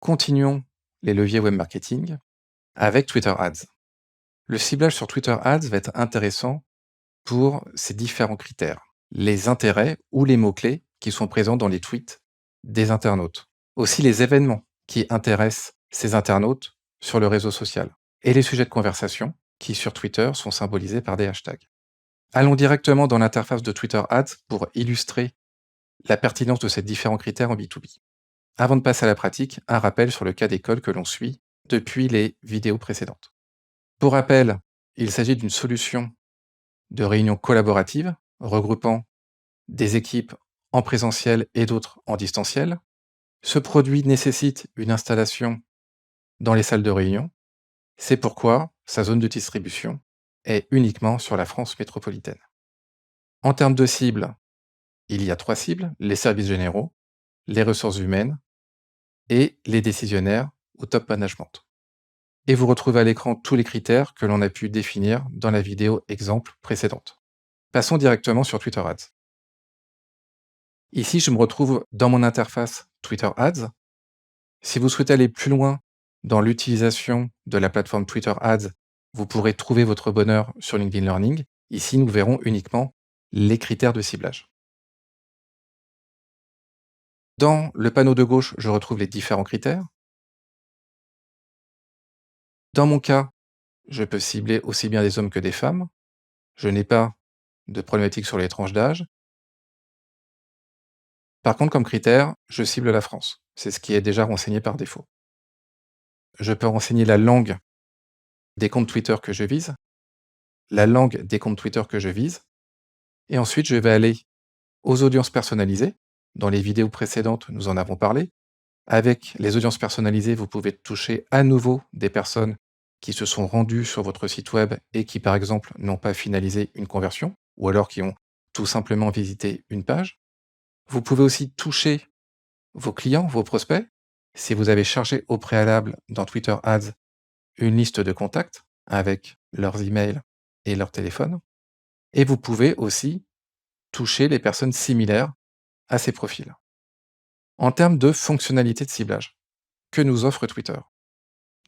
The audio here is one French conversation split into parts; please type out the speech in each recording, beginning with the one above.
Continuons les leviers web marketing avec Twitter Ads. Le ciblage sur Twitter Ads va être intéressant pour ces différents critères. Les intérêts ou les mots-clés qui sont présents dans les tweets des internautes. Aussi les événements qui intéressent ces internautes sur le réseau social. Et les sujets de conversation qui sur Twitter sont symbolisés par des hashtags. Allons directement dans l'interface de Twitter Ads pour illustrer la pertinence de ces différents critères en B2B. Avant de passer à la pratique, un rappel sur le cas d'école que l'on suit depuis les vidéos précédentes. Pour rappel, il s'agit d'une solution de réunion collaborative regroupant des équipes en présentiel et d'autres en distanciel. Ce produit nécessite une installation dans les salles de réunion. C'est pourquoi sa zone de distribution est uniquement sur la France métropolitaine. En termes de cibles, il y a 3 cibles, les services généraux, les ressources humaines et les décisionnaires au top management. Et vous retrouvez à l'écran tous les critères que l'on a pu définir dans la vidéo exemple précédente. Passons directement sur Twitter Ads. Ici, je me retrouve dans mon interface Twitter Ads. Si vous souhaitez aller plus loin dans l'utilisation de la plateforme Twitter Ads, vous pourrez trouver votre bonheur sur LinkedIn Learning. Ici, nous verrons uniquement les critères de ciblage. Dans le panneau de gauche, je retrouve les différents critères. Dans mon cas, je peux cibler aussi bien des hommes que des femmes. Je n'ai pas de problématique sur les tranches d'âge. Par contre, comme critère, je cible la France. C'est ce qui est déjà renseigné par défaut. Je peux renseigner la langue des comptes Twitter que je vise, la langue des comptes Twitter que je vise, et ensuite je vais aller aux audiences personnalisées. Dans les vidéos précédentes, nous en avons parlé. Avec les audiences personnalisées, vous pouvez toucher à nouveau des personnes qui se sont rendues sur votre site web et qui, par exemple, n'ont pas finalisé une conversion, ou alors qui ont tout simplement visité une page. Vous pouvez aussi toucher vos clients, vos prospects, si vous avez chargé au préalable dans Twitter Ads une liste de contacts avec leurs emails et leur téléphone. Et vous pouvez aussi toucher les personnes similaires à ces profils. En termes de fonctionnalités de ciblage, que nous offre Twitter?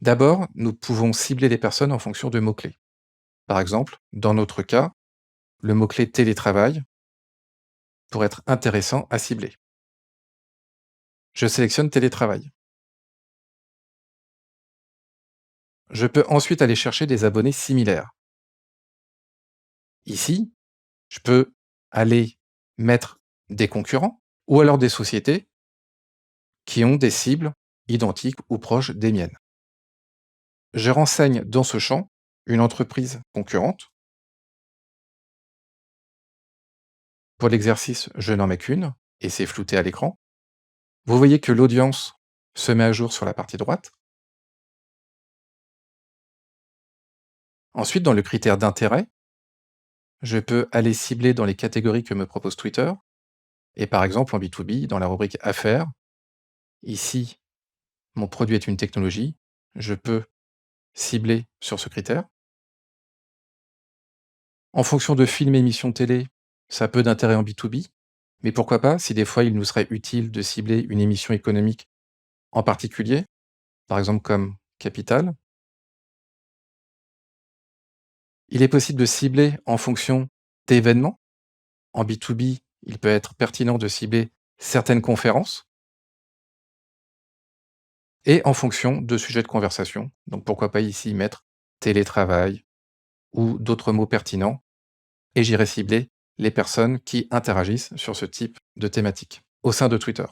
D'abord, nous pouvons cibler les personnes en fonction de mots-clés. Par exemple, dans notre cas, le mot-clé télétravail pour être intéressant à cibler. Je sélectionne télétravail. Je peux ensuite aller chercher des abonnés similaires. Ici, je peux aller mettre des concurrents ou alors des sociétés qui ont des cibles identiques ou proches des miennes. Je renseigne dans ce champ une entreprise concurrente. Pour l'exercice, je n'en mets qu'une et c'est flouté à l'écran. Vous voyez que l'audience se met à jour sur la partie droite. Ensuite, dans le critère d'intérêt, je peux aller cibler dans les catégories que me propose Twitter. Et par exemple, en B2B, dans la rubrique Affaires, ici, mon produit est une technologie, je peux cibler sur ce critère. En fonction de films et émissions télé, ça a peu d'intérêt en B2B, mais pourquoi pas si des fois il nous serait utile de cibler une émission économique en particulier, par exemple comme Capital. Il est possible de cibler en fonction d'événements. En B2B, il peut être pertinent de cibler certaines conférences et en fonction de sujets de conversation. Donc pourquoi pas ici mettre télétravail ou d'autres mots pertinents et j'irai cibler les personnes qui interagissent sur ce type de thématique au sein de Twitter.